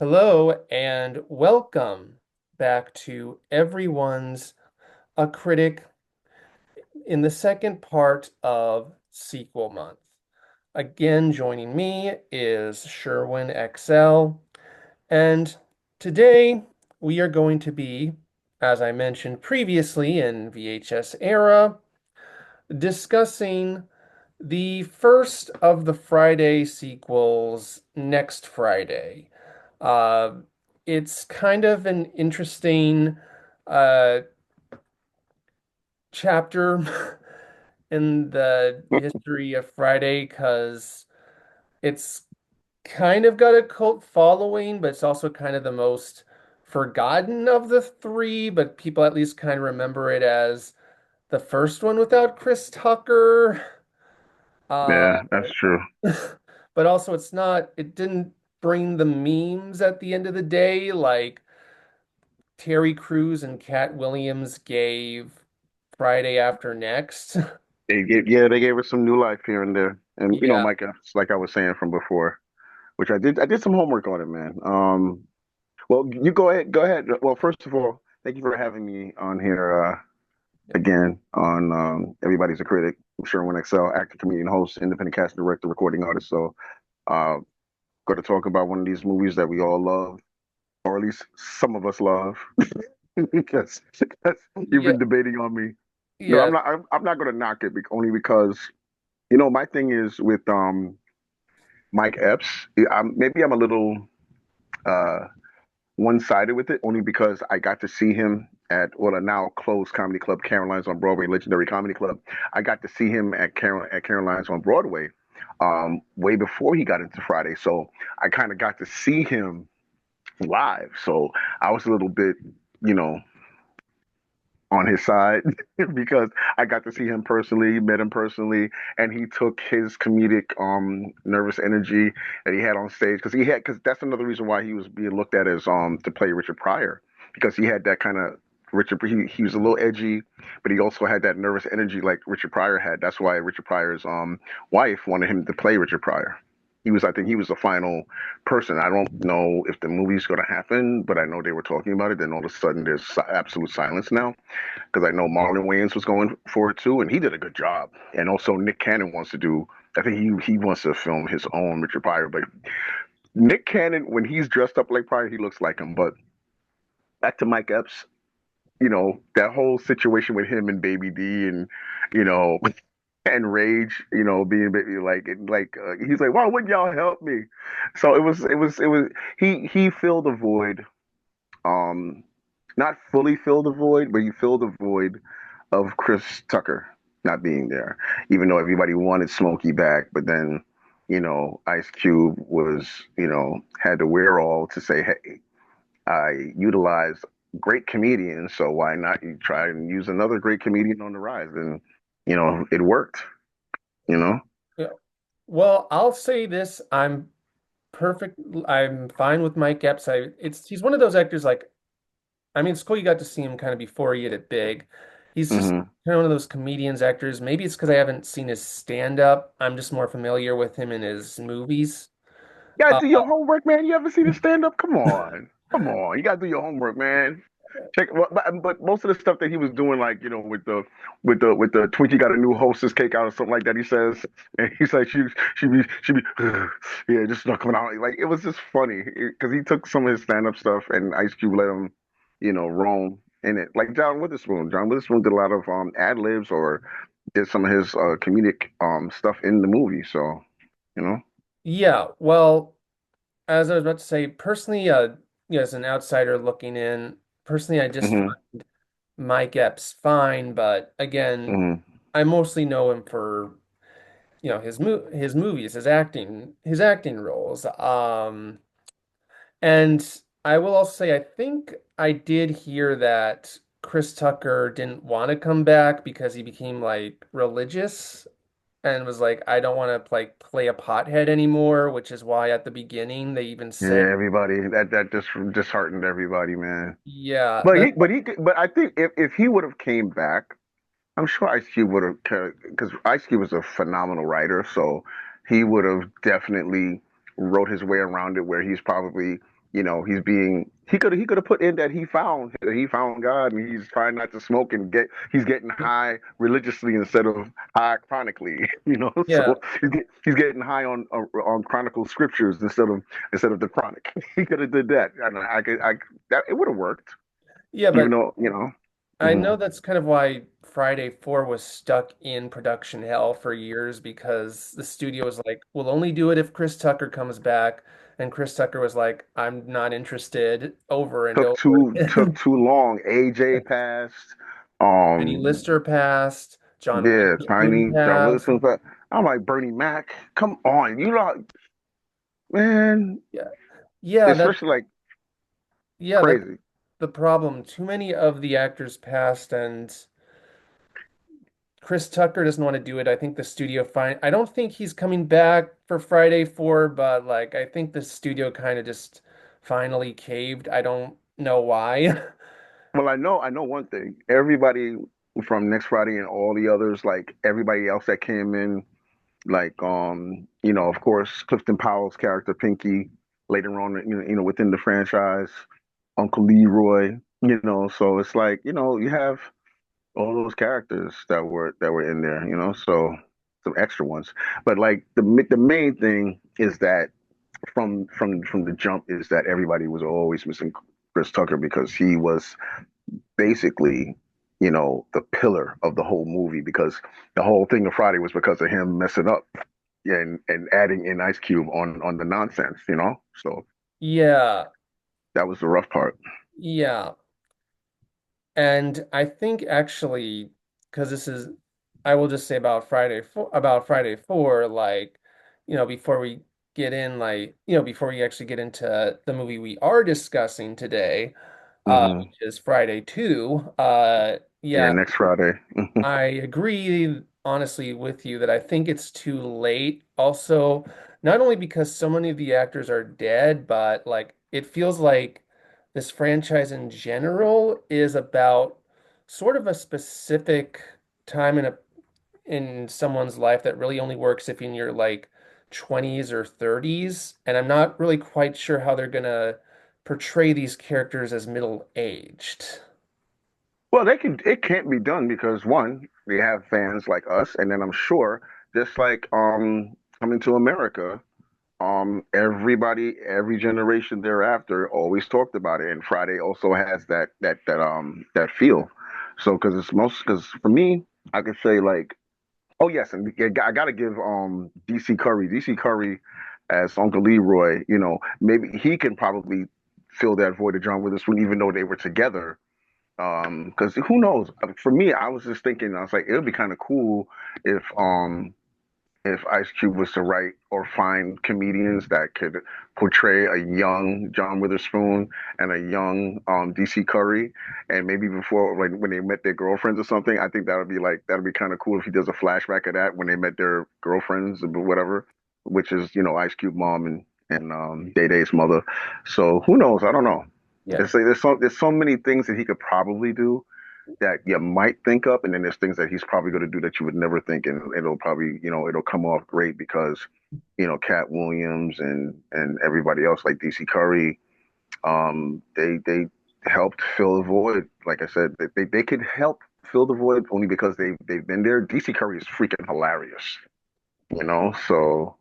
Hello and welcome back to everyone's A Critic in the second part of sequel month. Again, joining me is Sherwin XL, and today we are going to be, as I mentioned previously in VHS era, discussing the first of the Friday sequels next Friday. Uh, it's kind of an interesting uh, chapter in the history of Friday because it's kind of got a cult following, but it's also kind of the most forgotten of the three, but people at least kind of remember it as the first one without Chris Tucker. Uh, Yeah, that's true. but also it didn't bring the memes at the end of the day like Terry Crews and Cat Williams gave Friday After Next. They gave us some new life here and there. And Yeah. Mike, like I was saying from before, which I did some homework on it, man. Well, you go ahead. Well, first of all, thank you for having me on here again on Everybody's a Critic. I'm Sherwin XL, actor, comedian, host, independent cast director, recording artist. So, uh, going to talk about one of these movies that we all love, or at least some of us love, because you've Yeah. been debating on me. No, I'm Yeah. not. I'm not going to knock it only because my thing is with Mike Epps. Maybe I'm a little uh, one-sided with it, only because I got to see him at a now closed comedy club, Caroline's on Broadway, legendary comedy club. I got to see him at Caroline's on Broadway, way before he got into Friday. So I kind of got to see him live. So I was a little bit, you know, on his side because I got to see him personally, met him personally, and he took his comedic nervous energy that he had on stage because that's another reason why he was being looked at as to play Richard Pryor, because he had that kind of he was a little edgy, but he also had that nervous energy like Richard Pryor had. That's why Richard Pryor's wife wanted him to play Richard Pryor. I think he was the final person. I don't know if the movie's going to happen, but I know they were talking about it. Then all of a sudden, there's absolute silence now, because I know Marlon Wayans was going for it too, and he did a good job. And also Nick Cannon wants to do. I think he wants to film his own Richard Pryor. But Nick Cannon, when he's dressed up like Pryor, he looks like him. But back to Mike Epps, that whole situation with him and Baby D, and you know. And Rage, being he's like, why wouldn't y'all help me? So it was he filled a void, um, not fully filled a void, but he filled a void of Chris Tucker not being there, even though everybody wanted Smokey back. But then, Ice Cube had the wherewithal to say, hey, I utilized great comedians, so why not you try and use another great comedian on the rise? And, it worked, you know? Yeah. Well, I'll say this. I'm perfect. I'm fine with Mike Epps. He's one of those actors like, I mean, it's cool you got to see him kind of before he hit it big. He's just Hmm. kind of one of those comedians actors. Maybe it's because I haven't seen his stand up. I'm just more familiar with him in his movies. You gotta Uh, do your homework, man. You ever see the stand up? Come on. Come on. You gotta do your homework, man. Check, but most of the stuff that he was doing, like with the Twinkie got a new hostess cake out or something like that. He says, and he's like, she be, yeah, just not coming out. Like, it was just funny because he took some of his stand up stuff, and Ice Cube let him, roam in it. Like John Witherspoon. John Witherspoon did a lot of ad libs, or did some of his comedic stuff in the movie. So, you know. yeah, well, as I was about to say, personally, as an outsider looking in, personally, I just Hmm. find Mike Epps fine, but again, Hmm. I mostly know him for, his movies, his acting roles. And I will also say, I think I did hear that Chris Tucker didn't want to come back because he became like religious and was like, I don't want to like play a pothead anymore, which is why at the beginning they even said, Yeah, everybody that just disheartened everybody, man. yeah, But the but I think if he would have came back, I'm sure Ice Cube would have, because Ice Cube is a phenomenal writer, so he would have definitely wrote his way around it, where he's probably he could have put in that he found God and he's trying not to smoke and he's getting high religiously instead of high chronically. Yeah. So he's getting high on chronicle scriptures instead of the chronic. He could have did that. I don't know. I could I that it would have worked, Yeah, even but though. I know that's kind of why Friday 4 was stuck in production hell for years because the studio was like, we'll only do it if Chris Tucker comes back. And Chris Tucker was like, I'm not interested over and Took over too took again. too long. AJ passed. Benny Um, Lister passed, John yeah, Witherspoon Tiny, John passed. Witherspoon. But I'm like Bernie Mac. Come on, you know, man. Yeah. Yeah, that Especially like yeah, that's crazy. the problem. Too many of the actors passed and Chris Tucker doesn't want to do it. I think the studio fine. I don't think he's coming back for Friday 4, but like I think the studio kind of just finally caved. I don't know why. Well, I know one thing. Everybody from Next Friday and all the others, like everybody else that came in, like of course, Clifton Powell's character Pinky later on, within the franchise, Uncle Leroy, so it's like, you have all those characters that were in there, so some extra ones. But like the main thing is that from the jump is that everybody was always missing Chris Tucker because he was basically, the pillar of the whole movie because the whole thing of Friday was because of him messing up and adding in Ice Cube on the nonsense. So Yeah. that was the rough part. Yeah. And I think actually, because this is, I will just say about Friday 4, like, before we get in, like, before we actually get into the movie we are discussing today, Hmm. which is Friday 2. Yeah, Yeah, next Friday. I agree honestly with you that I think it's too late. Also, not only because so many of the actors are dead, but like it feels like this franchise in general is about sort of a specific time in someone's life that really only works if in your like 20s or 30s. And I'm not really quite sure how they're gonna portray these characters as middle-aged. Well, it can't be done because one, they have fans like us, and then I'm sure just like Coming to America, every generation thereafter always talked about it, and Friday also has that feel. So because for me, I could say like, oh yes, and yeah, I gotta give DC Curry as Uncle Leroy. Maybe he can probably fill that void of John Witherspoon, even though they were together. Because who knows? For me, I was just thinking, I was like, it would be kind of cool if Ice Cube was to write or find comedians that could portray a young John Witherspoon and a young DC Curry, and maybe before like when they met their girlfriends or something. I think that'd be kind of cool if he does a flashback of that when they met their girlfriends or whatever, which is Ice Cube mom and Day Day's mother. So who knows? I don't know. Yeah. There's so many things that he could probably do that you might think up, and then there's things that he's probably going to do that you would never think, and it'll probably, it'll come off great because, Cat Williams and everybody else like DC Curry, they helped fill the void. Like I said, they could help fill the void only because they've been there. DC Curry is freaking hilarious, so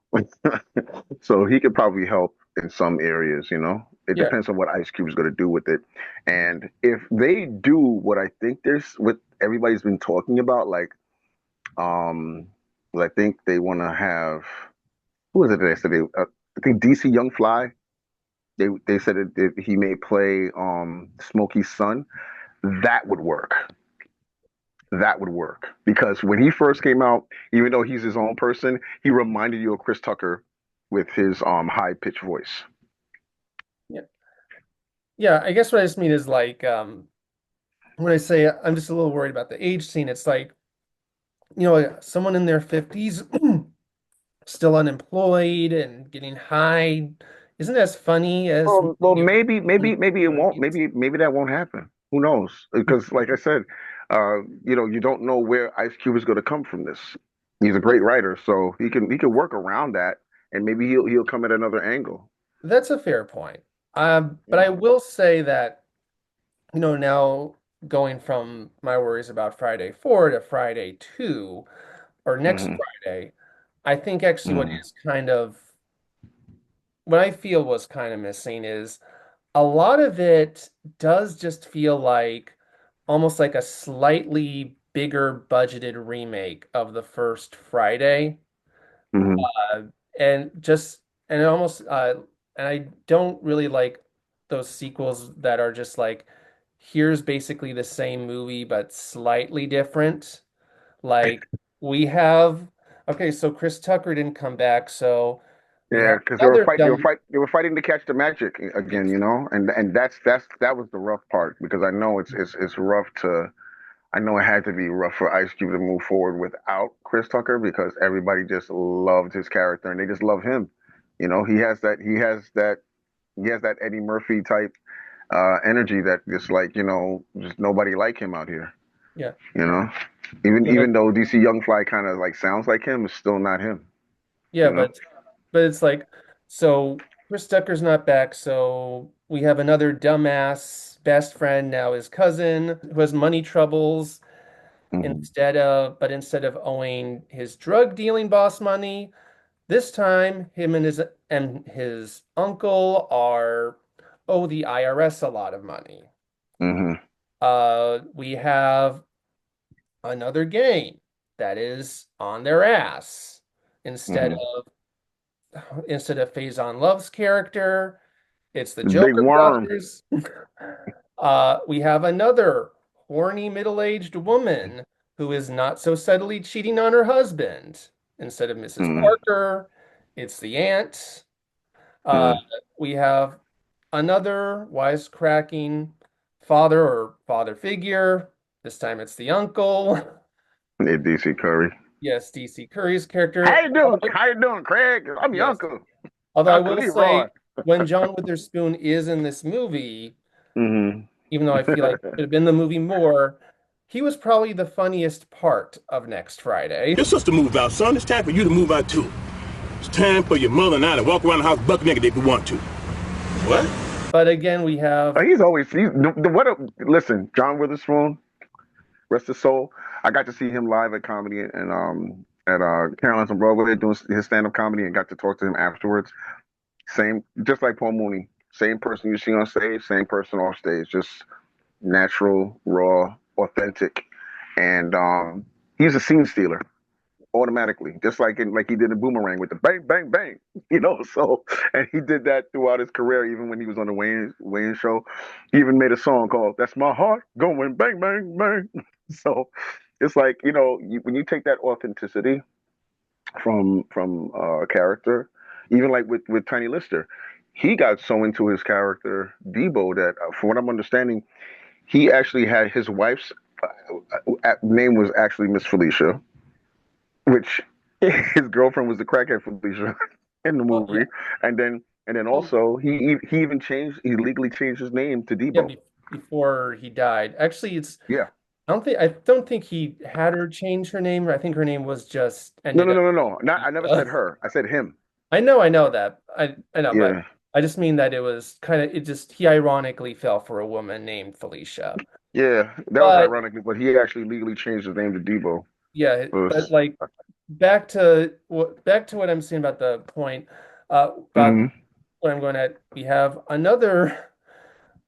so he could probably help in some areas. It Yeah. depends on what Ice Cube is going to do with it. And if they do what I think what everybody's been talking about, like, um, I think they want to have, who is it they said I think DC Young Fly. They said that he may play Smokey's son. That would work. That would work because when he first came out, even though he's his own person, he reminded you of Chris Tucker with his high pitched voice. Yeah. Yeah, I guess what I just mean is like when I say I'm just a little worried about the age scene, it's like, someone in their 50s still unemployed and getting high isn't as funny as Well, maybe, in maybe, the maybe it won't. 30s. Maybe that won't happen. Who knows? Because, like I said, you don't know where Ice Cube is going to come from this. He's a Yeah, great writer, so he can work around that, and maybe he'll come at another angle. that's a fair point. But I will say that, now going from my worries about Friday 4 to Friday 2 or next Hmm. Friday, I think actually Hmm. what I feel was kind of missing is a lot of it does just feel like almost like a slightly bigger budgeted remake of the first Friday. Hmm. Uh, and just and it almost and I don't really like those sequels that are just like here's basically the same movie but slightly different. Like we have okay, so Chris Tucker didn't come back, so we have Yeah, because another dumb they were fighting to catch the magic again, yes, and that was the rough part because I know it's rough to I know it had to be rough for Ice Cube to move forward without Chris Tucker because everybody just loved his character and they just love him. He has that Eddie Murphy type energy that just like just nobody like him out here. yeah. You know, Yeah, even though DC Young Fly kind of like sounds like him, it's still not him. yeah, You know. but it's like so Chris Tucker's not back, so we have another dumbass best friend now his cousin who has money troubles Hmm. instead of owing his drug dealing boss money, this time him and his uncle are owe the IRS a lot of money. Hmm. We have another game that is on their ass instead Hmm. of instead of Faison Love's character, it's the The big Joker worm. brothers. We have another horny middle-aged woman who is not so subtly cheating on her husband. Instead of Mrs. Mm-hmm. Parker, it's the aunt. Uh, we have another wisecracking father or father figure. This time it's the uncle. Hey, DC Curry. Yes, DC Curry's character. How you doing? How you doing, Craig? I'm your Yes. uncle, Although I Uncle will Leroy. say, when John Witherspoon is in this movie, Hmm. even though I feel like it could have been the movie more, he was probably the funniest part of Next Friday. Your sister moved out, son. It's time for you to move out too. It's time for your mother and I to walk around the house buck naked if we want to. What? But again, we have Listen, John Witherspoon, rest his soul. I got to see him live at comedy and at Caroline's on Broadway doing his stand up comedy and got to talk to him afterwards. Same, just like Paul Mooney, same person you see on stage, same person off stage, just natural, raw, authentic, and he's a scene stealer automatically, just like he did in Boomerang with the bang bang bang, So, and he did that throughout his career, even when he was on the Wayne show. He even made a song called "That's My Heart Going Bang Bang Bang." So, it's like when you take that authenticity from a character, even like with Tiny Lister, he got so into his character Debo that, from what I'm understanding, he actually had his wife's name was actually Miss Felicia, which his girlfriend was the crackhead Felicia in the well, yeah, movie, and then well, also he legally changed his name to yeah, Debo. before he died. Actually, it's Yeah. I don't think he had her change her name. I think her name was just No, ended no, up. no, no, no. Not, I never said her. I said him. I know that. I know, but Yeah. I just mean that it was kind of it just he ironically fell for a woman named Felicia. Yeah. That was But ironically, but he actually legally changed his name to Debo. yeah, It but was, like back to what I'm saying about the point about mhm, what I'm going at.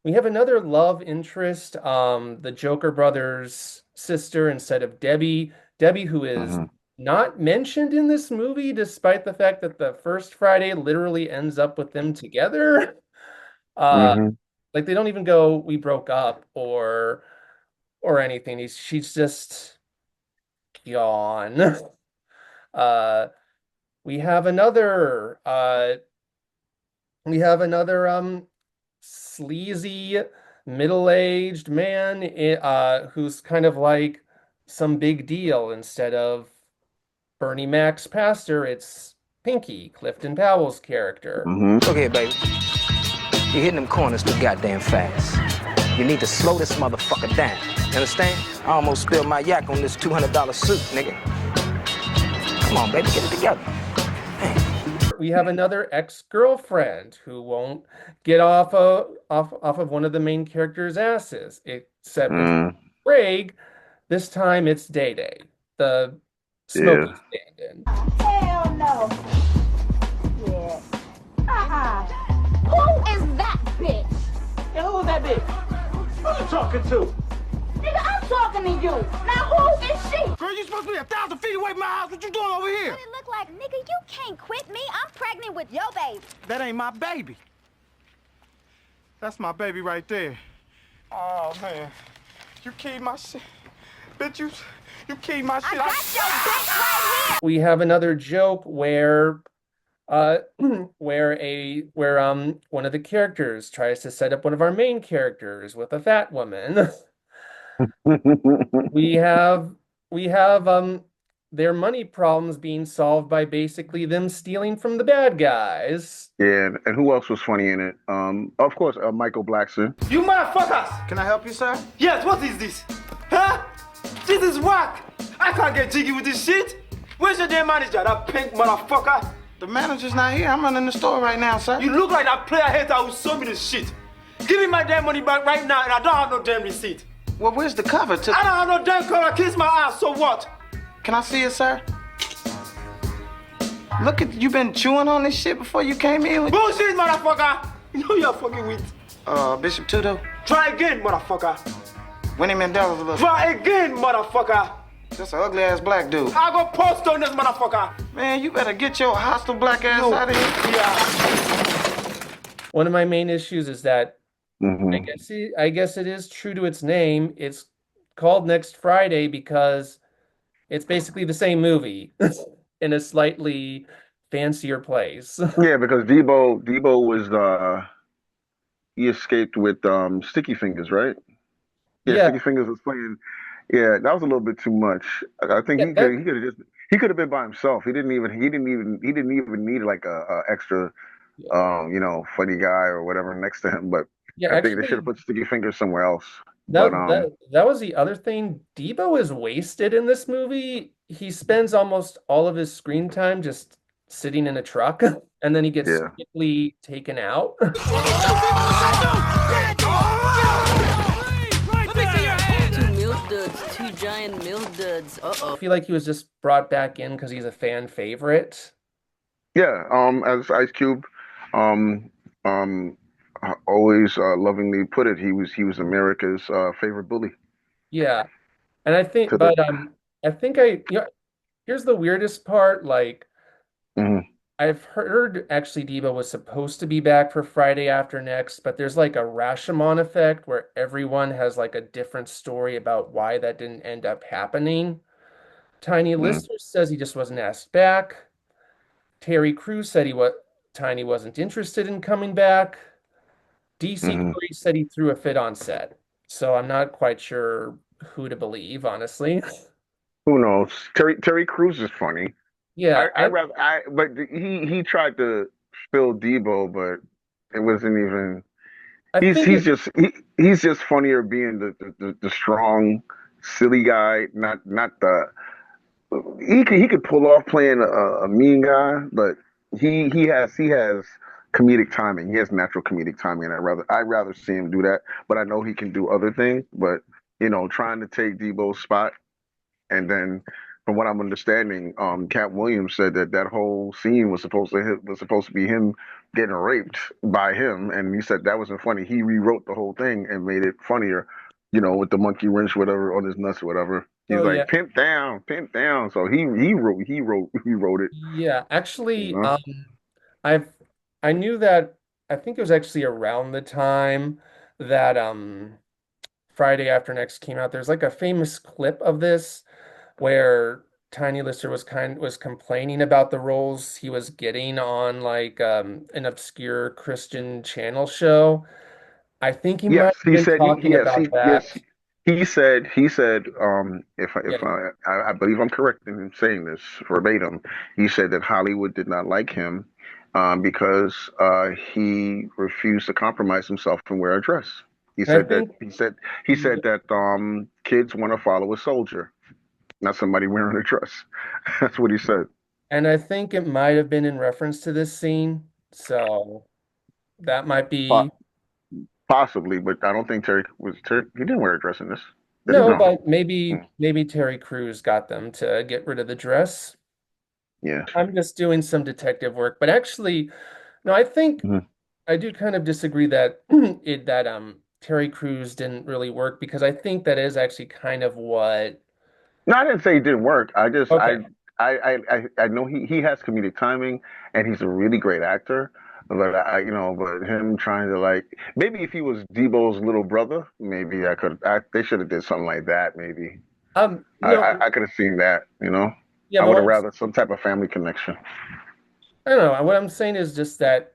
We have another love interest, the Joker brothers' sister instead of Debbie. Debbie, who is mhm, not mentioned in this movie, despite the fact that the first Friday literally ends up with them together. Uh, mhm. like they don't even go, we broke up or anything. She's just gone. Uh, we have another we have another sleazy middle-aged man who's kind of like some big deal instead of Bernie Mac's pastor, it's Pinky, Clifton Powell's character. Mhm. Look here, baby. You're hitting them corners too goddamn fast. You need to slow this motherfucker down. You understand? I almost spilled my yak on this $200 suit, nigga. Come on, baby, get it together. another ex-girlfriend who won't get off of one of the main characters' asses, except it's Mm, Craig. This time it's Day Day, the yeah. Smokey stand-in. Hell no. Yeah. Who is that bitch? Yeah, who is that bitch? Who you talking to? Nigga, I'm talking to you. Now who is she? Girl, you supposed to be 1,000 feet away from my house. What you doing over here? What it look like? Nigga, you can't quit me. I'm pregnant with your baby. That ain't my baby. That's my baby right there. Oh, man. You keyed my shit. Bitch, you keyed my shit. I got your bitch right here. We have another joke where one of the characters tries to set up one of our main characters with a fat woman. We have their money problems being solved by basically them stealing from the bad guys. Yeah, and who else was funny in it? Of course, Michael Blackson. You motherfuckers! Can I help you, sir? Yes, what is this? Huh? This is whack! I can't get jiggy with this shit! Where's your damn manager, that pink motherfucker? The manager's not here. I'm running the store right now, sir. You look like that player hater who sold me this shit. Give me my damn money back right now, and I don't have no damn receipt. Well, where's the cover? I don't have no damn cover. Kiss my ass, so what? Can I see it, sir? Look at you been chewing on this shit before you came in with bullshit, motherfucker! You know you're fucking with Bishop Tudo. Try again, motherfucker. Winnie Mandela's a little. Try again, motherfucker. That's an ugly ass black dude. I'll go post on this motherfucker. Man, you better get your hostile black ass out of here. Yeah. One of my main issues is that Mhm. I guess it is true to its name. It's called Next Friday because it's basically the same movie in a slightly fancier place. Yeah, because Debo was he escaped with Sticky Fingers, right? Yeah, Yeah, Sticky Fingers was playing. Yeah, that was a little bit too much. I think yeah, that, he could have been by himself. He didn't even need like a extra funny guy or whatever next to him. But yeah. I think they should have Actually, put Sticky Fingers somewhere else. But that was the other thing. Debo is wasted in this movie. He spends almost all of his screen time just sitting in a truck, and then he gets yeah. quickly taken out. Two milk duds, two giant milk duds. I feel like he was just brought back in because he's a fan favorite. Yeah, as Ice Cube, um, um, always lovingly put it, he was America's favorite bully. Yeah, and I think, To the, but I think here's the weirdest part. Like, Mhm. I've heard actually Debo was supposed to be back for Friday After Next, but there's like a Rashomon effect where everyone has like a different story about why that didn't end up happening. Tiny Mhm. Lister says he just wasn't asked back. Terry Crews said Tiny wasn't interested in coming back. DC Mhm. Curry said he threw a fit on set. So I'm not quite sure who to believe, honestly. Who knows? Terry Crews is funny. Yeah, But he tried to fill Debo, but it wasn't even. I He's think he's it, just he's just funnier being the strong, silly guy, not the. He could pull off playing a mean guy, but he has comedic timing. He has natural comedic timing, and I'd rather see him do that. But I know he can do other things. But trying to take Debo's spot, and then from what I'm understanding, Cat Williams said that whole scene was supposed to be him getting raped by him, and he said that wasn't funny. He rewrote the whole thing and made it funnier, with the monkey wrench, whatever, on his nuts, whatever. He's oh yeah, like pimp down, pimp down. So he wrote it. yeah. You Actually, know? I've I knew that I think it was actually around the time that Friday After Next came out. There's like a famous clip of this where Tiny Lister was complaining about the roles he was getting on like an obscure Christian channel show. I think he might Yes, have he been said he talking yes about he yes that. he said if Yeah, I believe I'm correct in saying this verbatim. He said that Hollywood did not like him because he refused to compromise himself and wear a dress. He and I said that think he said that kids want to follow a soldier, not somebody wearing a dress. That's what he said. And I think it might have been in reference to this scene. So that might Po- be Possibly, but I don't think Terry. He didn't wear a dress in this, did he? no, No. but Hmm. maybe Terry Crews got them to get rid of the dress. Yeah. I'm just doing some detective work, but actually, no, I think Mhm. I do kind of disagree that that Terry Crews didn't really work because I think that is actually kind of what No, I didn't say it didn't work. I just okay. I know he has comedic timing and he's a really great actor. But but him trying to like maybe if he was Debo's little brother, maybe they should have did something like that. Maybe No, I could have seen that. yeah, I but would have rather some type of family connection. I don't know. What I'm saying is just that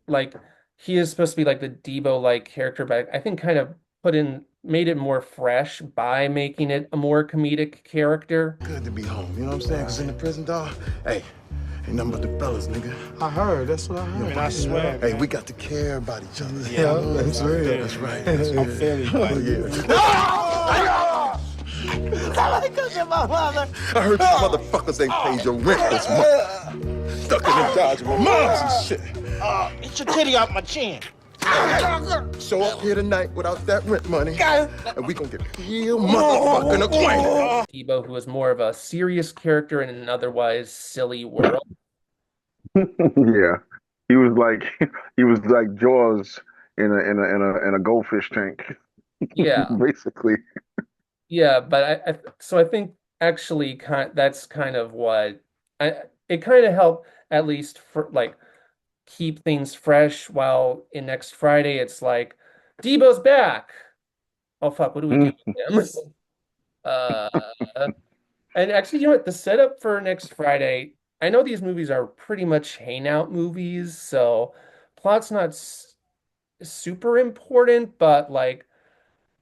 like he is supposed to be like the Debo like character, but I think kind of made it more fresh by making it a more comedic character. Good to be home, you know what I'm saying? Because in the prison, dog, hey, ain't nothing but the fellas, nigga. I heard. That's what I heard. And I swear, hey, we got to care about each other. Yeah, that's real. That's right. That's I'm fairly Oh, yeah. I heard you motherfuckers ain't paid your rent this month. Stuck in the Dodge with moms and shit. Get your titty out my chin. Show up here tonight without that rent money, and we gonna get real motherfucking acquainted. Debo, who was more of a serious character in an otherwise silly world. Yeah, he was like he was like Jaws in a goldfish tank, Yeah, basically. yeah, but so I think actually that's kind of what I it kind of helped at least for like keep things fresh while in next Friday it's like Debo's back. Oh fuck, what do we do with him? Uh, and actually, you know what? The setup for next Friday, I know these movies are pretty much hangout movies, so plot's not super important, but like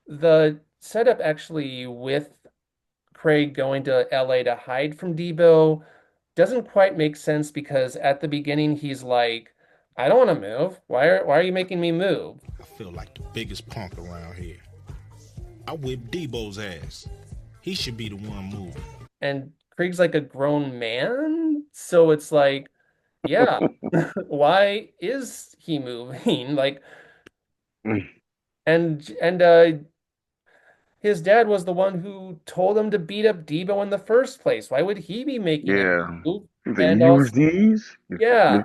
the setup actually with Craig going to LA to hide from Debo doesn't quite make sense because at the beginning he's like, I don't want to move. Why are you making me move? I feel like the biggest punk around here. I whipped Debo's ass. He should be the one moving. And Craig's like a grown man, so it's like, yeah, why is he moving? Like, and his dad was the one who told him to beat up Debo in the first place. Why would he be making him Yeah. move? They And use also, these. yeah,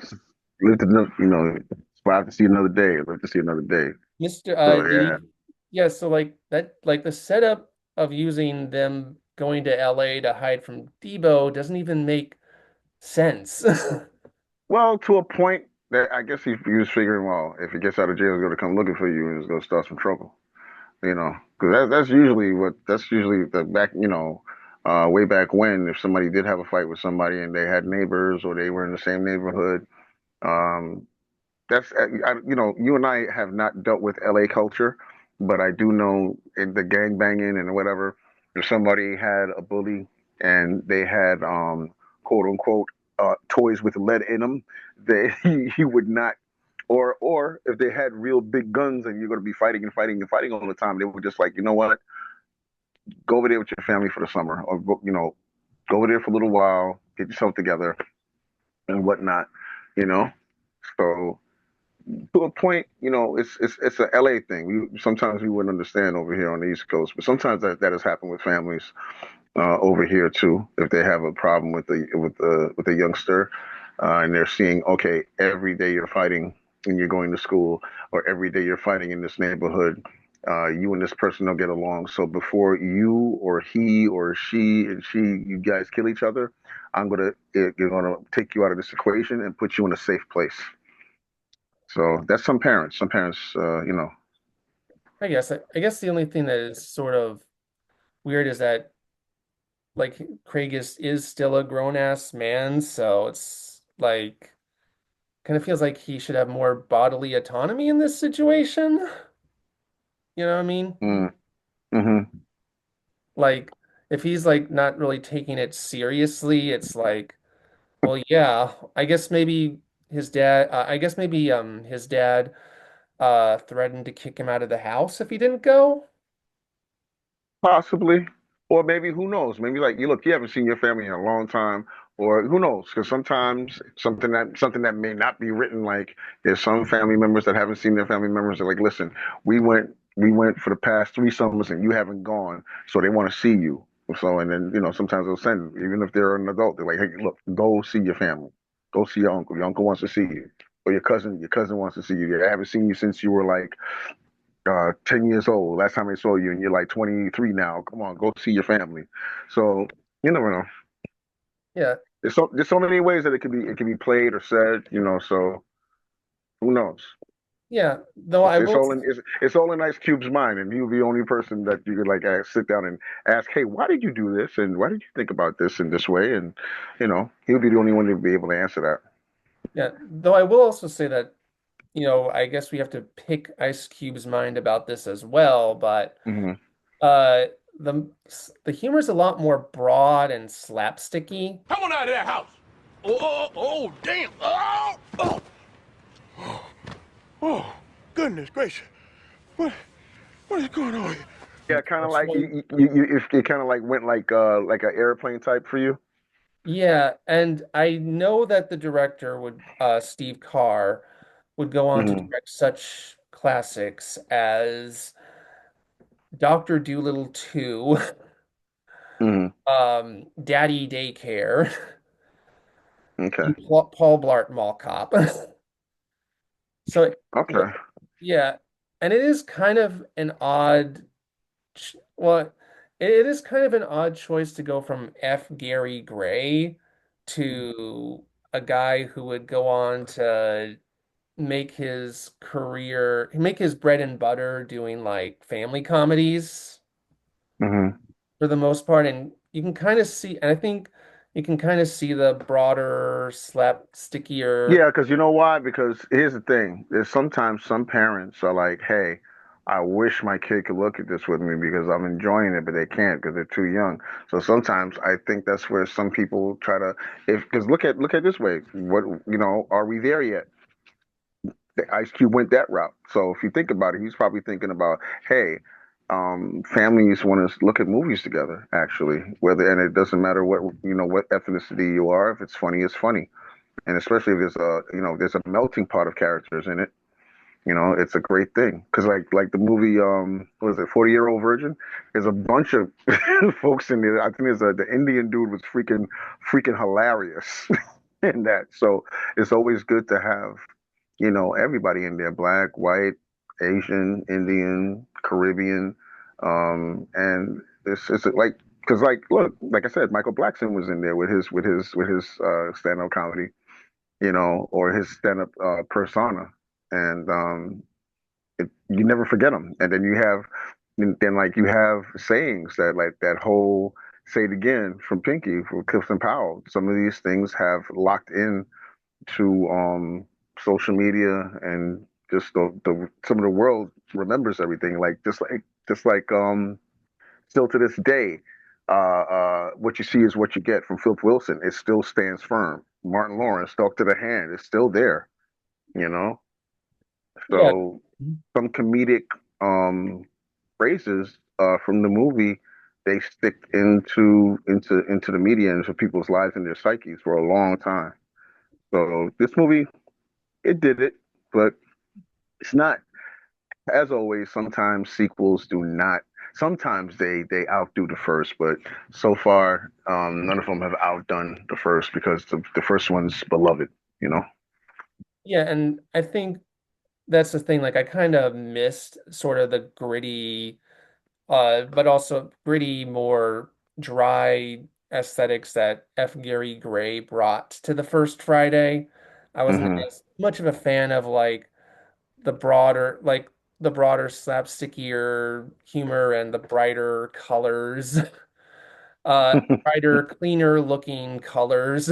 Live to survive to see another day. Live to see another day. Mr. So Did yeah. he? Yeah, so like that, like the setup of using them going to LA to hide from Debo doesn't even make sense. Well, to a point that I guess he was figuring, well, if he gets out of jail, he's going to come looking for you and he's going to start some trouble. Because that's usually the back, way back when if somebody did have a fight with somebody and they had neighbors or they were in the same neighborhood. Um, that's you and I have not dealt with LA culture, but I do know in the gang banging and whatever, if somebody had a bully and they had quote unquote toys with lead in them, they he would not. Or if they had real big guns and you're going to be fighting and fighting and fighting all the time, they were just like, you know what, go over there with your family for the summer, or go over there for a little while, get yourself together and whatnot, you know. So to a point, it's a LA thing. We sometimes we wouldn't understand over here on the East Coast, but sometimes that has happened with families over here too. If they have a problem with a youngster, and they're seeing, okay, every day you're fighting and you're going to school, or every day you're fighting in this neighborhood. You and this person don't get along. So before you or he or she and you guys kill each other, you're gonna take you out of this equation and put you in a safe place. So that's some parents. Some parents, I guess the only thing that is sort of weird is that like Craig is still a grown ass man, so it's like kind of feels like he should have more bodily autonomy in this situation. You know what I mean? mm, hmm Like if he's like not really taking it seriously, it's like, well, yeah, I guess maybe his dad threatened to kick him out of the house if he didn't go. possibly, or maybe who knows? Maybe like you haven't seen your family in a long time, Or who knows? Because sometimes something that may not be written, like there's some family members that haven't seen their family members. They're like, listen, we went for the past 3 summers and you haven't gone, so they want to see you. So and then sometimes they'll send, even if they're an adult, they're like, hey, look, go see your family, go see your uncle. Your uncle wants to see you, or your cousin wants to see you. I haven't seen you since you were like 10 years old. Last time I saw you, and you're like 23 now. Come on, go see your family. So you never know. Yeah. There's so many ways that it can be played or said, so who knows? Yeah. Though It's I it's will, all in it's all in Ice Cube's mind, and he'll be the only person that you could like sit down and ask, hey, why did you do this, and why did you think about this in this way, and he'll be the only one to be able to answer that. yeah. Though I will also say that, I guess we have to pick Ice Cube's mind about this as well, but Hmm. uh the the humor is a lot more broad and slapsticky. Come on out of that house. Oh, damn. Oh, goodness gracious. What, what is going on here? Yeah, kind of First like one. if it kind of like went like an airplane type for you. Yeah, and I know that the director would Steve Carr would go on to Hmm. direct such classics as Doctor Dolittle 2, Hmm. Daddy Daycare, Okay. and Paul Blart Mall Cop. So Okay. yeah, and it is kind of an odd well, it is kind of an odd choice to go from F. Gary Gray to a guy who would go on to make his bread and butter doing like family comedies Hmm. for the most part. And you can kind of see, and I think you can kind of see the broader, slapstickier. Yeah, because you know why? Because here's the thing: there's sometimes some parents are like, "Hey, I wish my kid could look at this with me because I'm enjoying it, but they can't because they're too young." So sometimes I think that's where some people try to, if because look at this way: what are we there yet? The Ice Cube went that route. So if you think about it, he's probably thinking about, "Hey, families want to look at movies together. Actually, whether and it doesn't matter what ethnicity you are. If it's funny, it's funny." And especially if there's a melting pot of characters in it, it's a great thing. Because like the movie, what was it, 40-Year-Old Virgin? There's a bunch of folks in there. I think the Indian dude was freaking hilarious in that. So it's always good to have everybody in there: black, white, Asian, Indian, Caribbean, and it's like. Because look, like I said, Michael Blackson was in there with his stand-up comedy, or his stand-up persona, and you never forget them. And then like you have sayings that like that whole "say it again" from Pinky from Clifton Powell. Some of these things have locked in to social media, and just the some of the world remembers everything. Like just like still to this day, what you see is what you get from Philip Wilson. It still stands firm. Martin Lawrence, Talk to the Hand, is still there, you know? Yeah. So some comedic um, phrases from the movie, they stick into the media, into people's lives and their psyches for a long time. So this movie, it did it, but it's not. As always, sometimes sequels do not. Sometimes they outdo the first, but so far, none of them have outdone the first because the first one's beloved. You know. Yeah, and I think that's the thing. Like I kind of missed sort of the gritty, but also gritty, more dry aesthetics that F. Gary Gray brought to the first Friday. I wasn't Hmm. as much of a fan of like the broader slapstickier humor and the brighter colors, brighter, cleaner looking colors.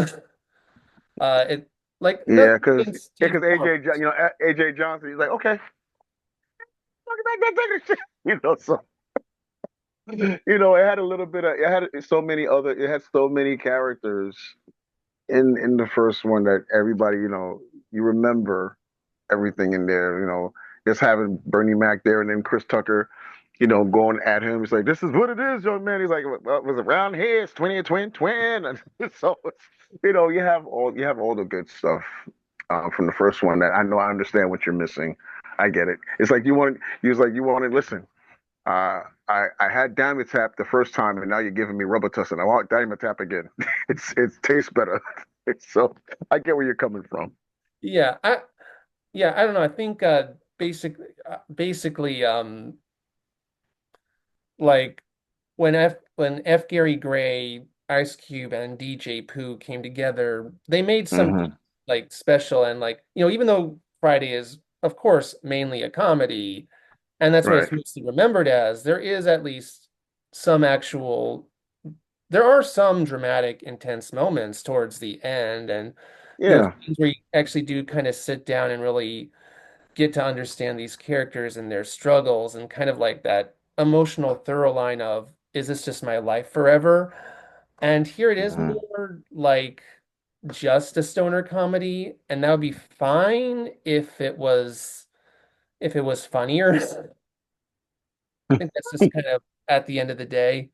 It like Yeah, nothing because against yeah, Steve because Carell. AJ Johnson, he's like, okay, look at that shit. So it had a little bit of it had so many characters in the first one that everybody, you remember everything in there, just having Bernie Mac there and then Chris Tucker, going at him. He's like, "This is what it is, young man." He's like, "Well, was it round here? It's 20 and twin." And so you have all the good stuff from the first one that I know I understand what you're missing. I get it. It's like you want to listen. I had Diamond Tap the first time, and now you're giving me Rubber Tussin. I want Diamond Tap again. It tastes better. So I get where you're coming from. Yeah, I don't know. I think basically like when F. Gary Gray, Ice Cube, and DJ Pooh came together, they made something Hmm. like special and like, even though Friday is of course mainly a comedy, and that's what Right. it's mostly remembered as, some actual there are some dramatic, intense moments towards the end, and Yeah. scenes where you actually do kind of sit down and really get to understand these characters and their struggles and kind of like that emotional thorough line of, is this just my life forever? And here it is Hmm. more like just a stoner comedy, and that would be fine if it was funnier. I think that's just kind of at the end of the day.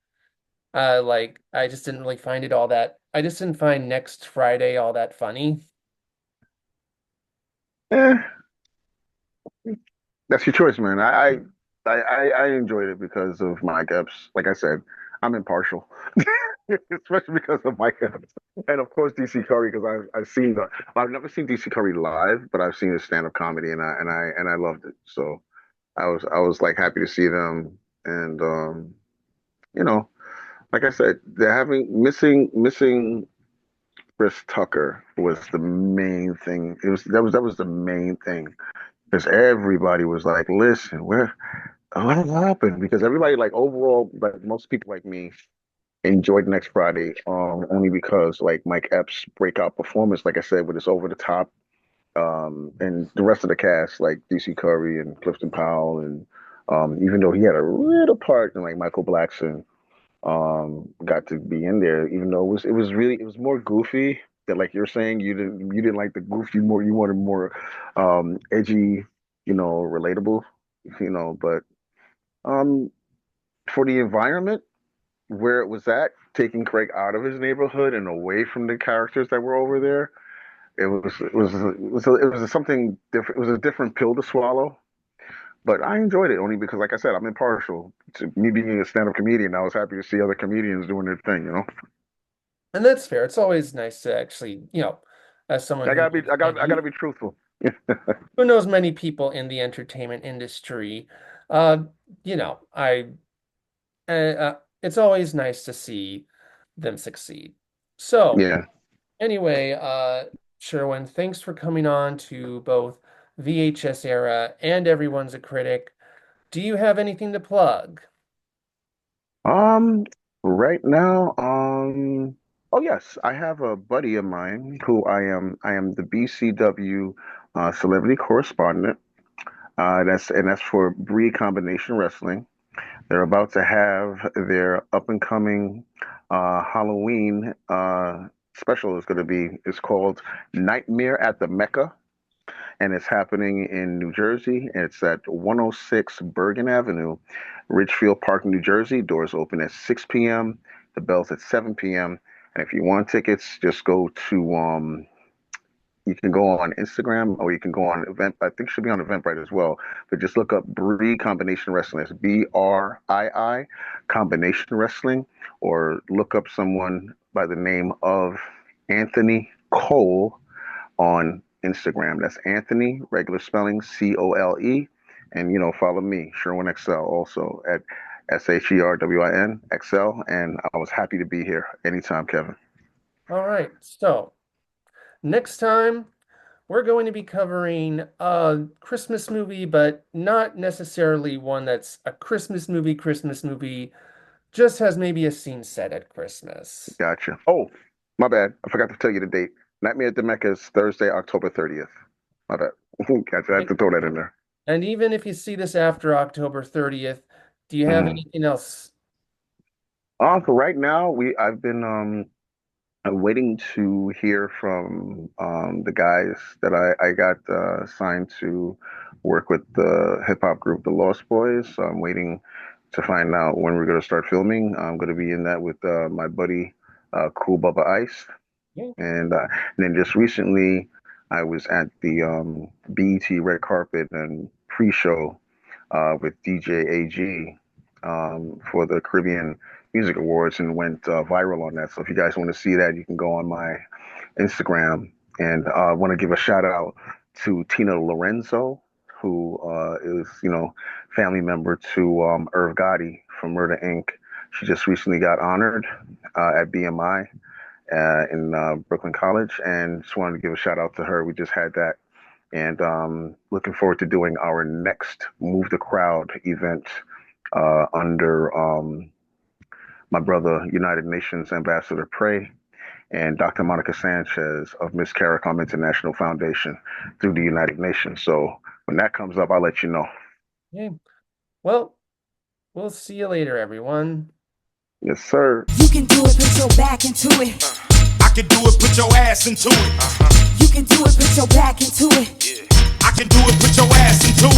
Like I just didn't really find it all that I just didn't find Next Friday all that funny. Eh, that's your choice, man. I enjoyed it because of Mike Epps. Like I said, I'm impartial, especially because of Mike Epps, and of course DC Curry because I've seen the. I've never seen DC Curry live, but I've seen his stand up comedy, and I loved it. So I was like happy to see them, and you know, like I said, they're having missing Chris Tucker was the main thing. That was the main thing because everybody was like, "Listen, what happened?" Because everybody, like overall, like most people like me, enjoyed Next Friday, only because like Mike Epps' breakout performance, like I said, with his over the top, and the rest of the cast, like DC Curry and Clifton Powell, and even though he had a little part in like Michael Blackson, got to be in there, even though it was more goofy. That like you're saying, you didn't like the goof, you wanted more edgy, relatable, but um for the environment where it was at, taking Craig out of his neighborhood and away from the characters that were over there, it was something different. It was a different pill to swallow. But I enjoyed it only because, like I said, I'm impartial. To me being a stand-up comedian, I was happy to see other comedians doing their thing. And that's fair. It's always nice to actually, as someone I who gotta be, knows I gotta, I many, gotta be truthful. who knows many people in the entertainment industry, uh, you know, I it's always nice to see them succeed. So Yeah. anyway, Sherwin, thanks for coming on to both VHS Era and Everyone's a Critic. Do you have anything to plug? Um, right now, oh yes, I have a buddy of mine who I am the BCW celebrity correspondent. That's for Bree Combination Wrestling. They're about to have their up and coming Halloween special is going to be. It's called Nightmare at the Mecca, and it's happening in New Jersey. It's at 106 Bergen Avenue, Ridgefield Park, New Jersey. Doors open at 6 p.m. The bell's at 7 p.m. And if you want tickets, just go to you can go on Instagram or you can go on Event. I think it should be on Eventbrite as well. But just look up Brii Combination Wrestling. It's BRII Combination Wrestling, or look up someone by the name of Anthony Cole on Instagram. That's Anthony, regular spelling Cole. And follow me, Sherwin XL, also at SHERWIN XL. And I was happy to be here anytime, Kevin. All right. So next time we're going to be covering a Christmas movie, but not necessarily one that's a Christmas movie, just has maybe a scene set at Christmas. Gotcha. Oh, my bad. I forgot to tell you the date. Nightmare at the Mecca is Thursday, October 30th. My bad. Gotcha. I had And to throw that in there. and even if you see this after October 30th, do you have Hmm. anything else? For right now, I've been I'm waiting to hear from the guys that I got signed to work with the hip hop group, the Lost Boys. So I'm waiting to find out when we're going to start filming. I'm going to be in that with my buddy, Cool Bubba Ice. Yeah. And then just recently, I was at the BET red carpet and pre-show with DJ AG for the Caribbean Music Awards and went viral on that. So if you guys want to see that, you can go on my Instagram. And I want to give a shout out to Tina Lorenzo, who is, family member to Irv Gotti from Murder Inc. She just recently got honored at BMI in Brooklyn College, and just wanted to give a shout out to her. We just had that, and looking forward to doing our next Move the Crowd event under my brother, United Nations Ambassador Prey, and Dr. Monica Sanchez of Miss CARICOM International Foundation through the United Nations. So when that comes up, I'll let you know. Okay. Well, we'll see you later, everyone. Yes, sir. You can do it, put your back into it. I can do it, put your ass into it. You can do it, put your back into it. I can do it, put your ass into it.